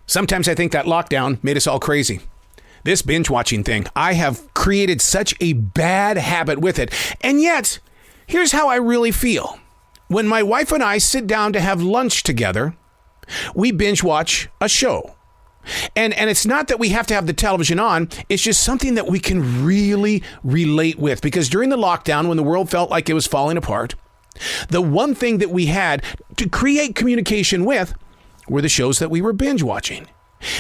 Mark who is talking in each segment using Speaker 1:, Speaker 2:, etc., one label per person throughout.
Speaker 1: Sometimes I think that lockdown made us all crazy. This binge watching thing, I have created such a bad habit with it. And yet, here's how I really feel. When my wife and I sit down to have lunch together, we binge watch a show. And it's not that we have to have the television on. It's just something that we can really relate with. Because during the lockdown, when the world felt like it was falling apart, the one thing that we had to create communication with were the shows that we were binge watching.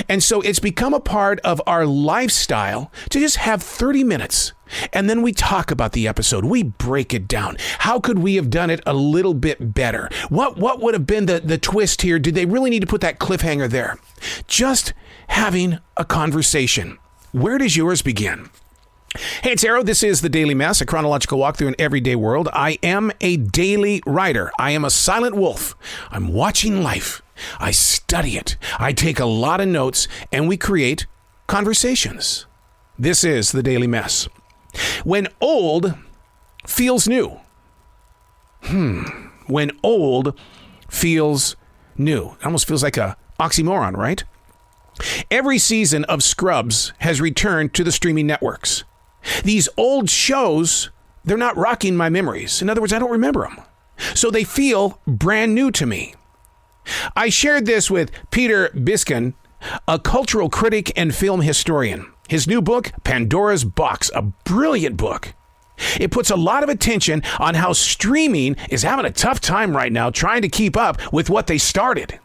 Speaker 1: And so it's become a part of our lifestyle to just have 30 minutes. And then we talk about the episode. We break it down. How could we have done it a little bit better? What would have been the twist here? Did they really need to put that cliffhanger there? Just having a conversation. Where does yours begin? Hey, it's Arrow. This is The Daily Mess, a chronological walk through an everyday world. I am a daily writer. I am a silent wolf. I'm watching life. I study it. I take a lot of notes, and we create conversations. This is The Daily Mess. When old feels new. When old feels new. It almost feels like a oxymoron, right? Every season of Scrubs has returned to the streaming networks. These old shows, they're not rocking my memories. In other words, I don't remember them. So they feel brand new to me. I shared this with Peter Biskin, a cultural critic and film historian. His new book, Pandora's Box, a brilliant book. It puts a lot of attention on how streaming is having a tough time right now trying to keep up with what they started.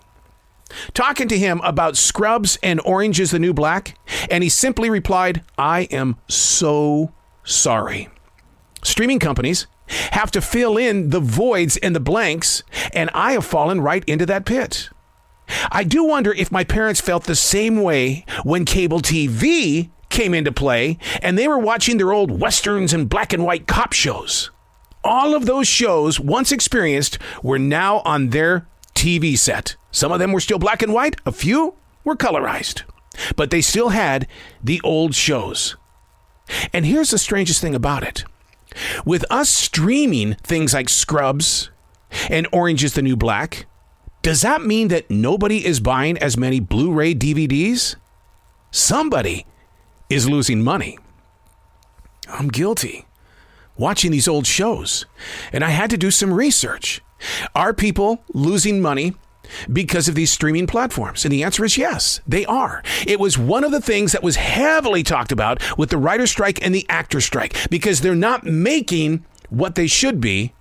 Speaker 1: Talking to him about Scrubs and Orange is the New Black, and he simply replied, I am so sorry. Streaming companies have to fill in the voids and the blanks, and I have fallen right into that pit. I do wonder if my parents felt the same way when cable TV came into play and they were watching their old westerns and black and white cop shows. All of those shows, once experienced, were now on their TV set. Some of them were still black and white. A few were colorized. But they still had the old shows. And here's the strangest thing about it. With us streaming things like Scrubs and Orange is the New Black, does that mean that nobody is buying as many Blu-ray DVDs? Somebody is losing money. I'm guilty. Watching these old shows, and I had to do some research. Are people losing money because of these streaming platforms? And the answer is yes, they are. It was one of the things that was heavily talked about with the writer's strike and the actor's strike, because they're not making what they should be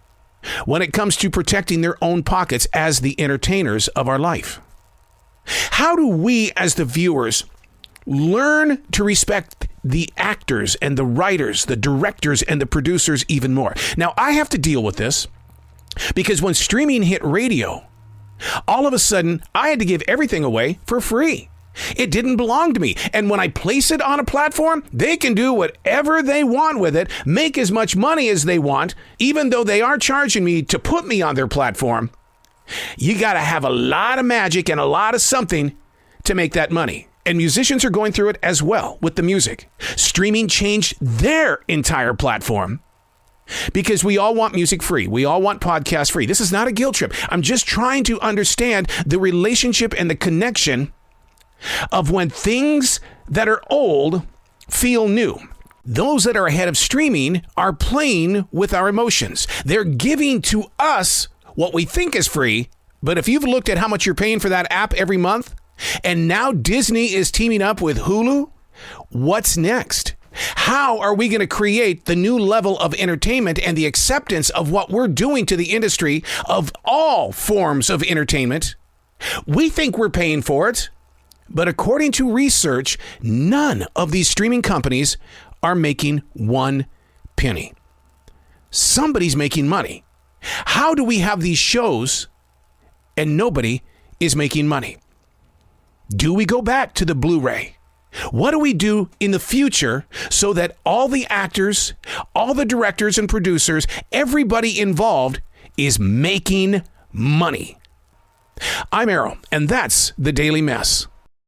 Speaker 1: when it comes to protecting their own pockets as the entertainers of our life. How do we as the viewers learn to respect the actors and the writers, the directors and the producers even more? Now, I have to deal with this because when streaming hit radio, all of a sudden I had to give everything away for free. It didn't belong to me. And when I place it on a platform, they can do whatever they want with it, make as much money as they want, even though they are charging me to put me on their platform. You got to have a lot of magic and a lot of something to make that money. And musicians are going through it as well with the music. Streaming changed their entire platform because we all want music free. We all want podcast free. This is not a guilt trip. I'm just trying to understand the relationship and the connection of when things that are old feel new. Those that are ahead of streaming are playing with our emotions. They're giving to us what we think is free. But if you've looked at how much you're paying for that app every month, and now Disney is teaming up with Hulu, what's next? How are we going to create the new level of entertainment and the acceptance of what we're doing to the industry of all forms of entertainment? We think we're paying for it, but according to research, none of these streaming companies are making one penny. Somebody's making money. How do we have these shows and nobody is making money? Do we go back to the Blu-ray? What do we do in the future so that all the actors, all the directors and producers, everybody involved is making money? I'm Arrow, and that's The Daily Mess.